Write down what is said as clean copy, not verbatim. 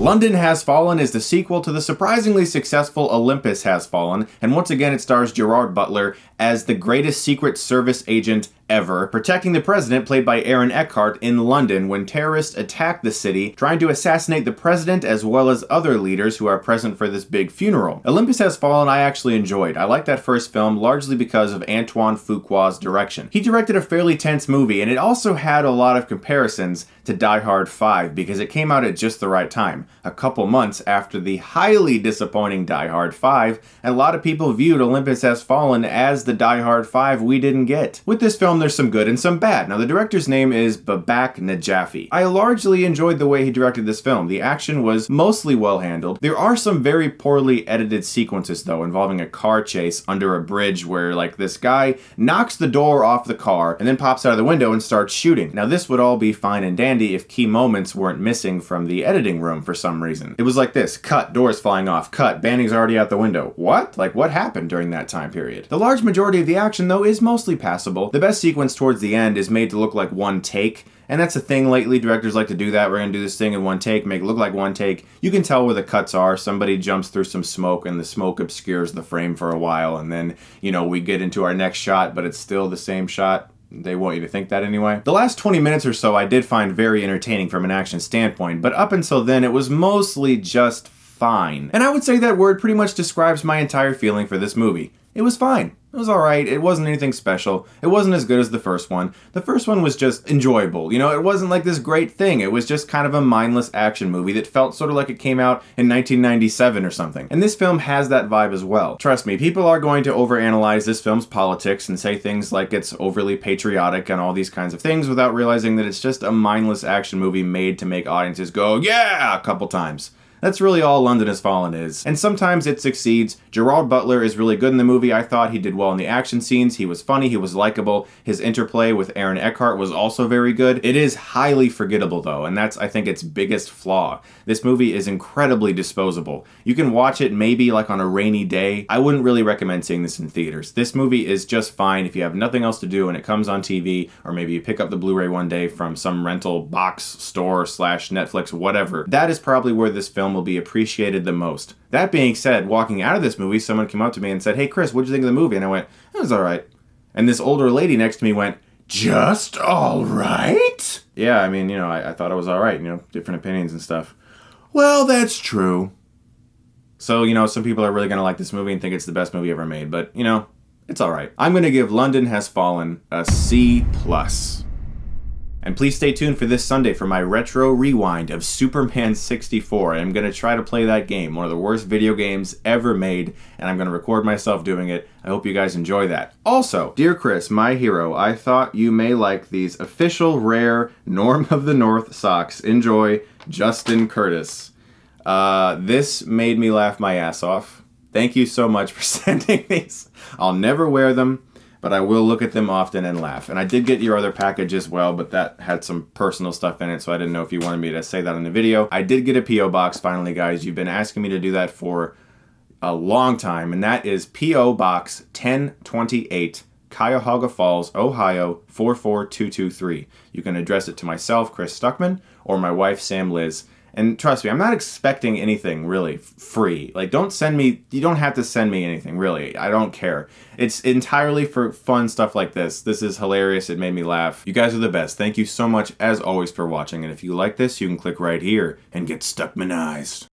London Has Fallen is the sequel to the surprisingly successful Olympus Has Fallen, and once again it stars Gerard Butler as the greatest Secret Service agent ever, protecting the president, played by Eckhart, in London when terrorists attack the city, trying to assassinate the president as well as other leaders who are present for this big funeral. Olympus Has Fallen I actually enjoyed. I liked that first film largely because of Antoine Fuqua's direction. He directed a fairly tense movie, and it also had a lot of comparisons to Die Hard 5 because it came out at just the right time, a couple months after the highly disappointing Die Hard 5, and a lot of people viewed Olympus Has Fallen as the Die Hard 5 we didn't get. With this film, there's some good and some bad. Now, the director's name is Babak Najafi. I largely enjoyed the way he directed this film. The action was mostly well handled. There are some very poorly edited sequences, though, involving a car chase under a bridge where, like, this guy knocks the door off the car and then pops out of the window and starts shooting. Now, this would all be fine and dandy if key moments weren't missing from the editing room for some reason. It was like this: cut, doors flying off, cut, Banning's already out the window. What? Like, what happened during that time period? The large majority of the action, though, is mostly passable. The best sequence towards the end is made to look like one take, and that's a thing lately. Directors like to do that. We're gonna do this thing in one take, make it look like one take. You can tell where the cuts are. Somebody jumps through some smoke and the smoke obscures the frame for a while, and then, you know, we get into our next shot, but it's still the same shot. They want you to think that anyway. The last 20 minutes or so I did find very entertaining from an action standpoint, but up until then it was mostly just fine. And I would say that word pretty much describes my entire feeling for this movie. It was fine. It was alright. It wasn't anything special. It wasn't as good as the first one. The first one was just enjoyable. You know, it wasn't like this great thing. It was just kind of a mindless action movie that felt sort of like it came out in 1997 or something. And this film has that vibe as well. Trust me, people are going to overanalyze this film's politics and say things like it's overly patriotic and all these kinds of things without realizing that it's just a mindless action movie made to make audiences go, yeah, a couple times. That's really all London Has Fallen is. And sometimes it succeeds. Gerard Butler is really good in the movie. I thought he did well in the action scenes. He was funny. He was likable. His interplay with Eckhart was also very good. It is highly forgettable, though, and that's, I think, its biggest flaw. This movie is incredibly disposable. You can watch it maybe like on a rainy day. I wouldn't really recommend seeing this in theaters. This movie is just fine if you have nothing else to do and it comes on TV, or maybe you pick up the Blu-ray one day from some rental box store / Netflix, whatever. That is probably where this film will be appreciated the most. That being said, walking out of this movie, someone came up to me and said, "Hey Chris, what'd you think of the movie?" And I went, "It was alright." And this older lady next to me went, "Just alright?" Yeah, I mean, you know, I thought it was alright, you know, different opinions and stuff. Well, that's true. So, you know, some people are really gonna like this movie and think it's the best movie ever made, but, you know, it's alright. I'm gonna give London Has Fallen a C+. And please stay tuned for this Sunday for my retro rewind of Superman 64. I'm going to try to play that game, one of the worst video games ever made, and I'm going to record myself doing it. I hope you guys enjoy that. Also, dear Chris, my hero, I thought you may like these official rare Norm of the North socks. Enjoy, Justin Curtis. This made me laugh my ass off. Thank you so much for sending these. I'll never wear them, but I will look at them often and laugh. And I did get your other package as well, but that had some personal stuff in it, so I didn't know if you wanted me to say that in the video. I did get a P.O. Box finally, guys. You've been asking me to do that for a long time, and that is P.O. Box 1028, Cuyahoga Falls, Ohio 44223. You can address it to myself, Chris Stuckmann, or my wife, Sam Liz. And trust me, I'm not expecting anything really free. Like, you don't have to send me anything, really. I don't care. It's entirely for fun stuff like this. This is hilarious. It made me laugh. You guys are the best. Thank you so much, as always, for watching. And if you like this, you can click right here and get Stuckmanized.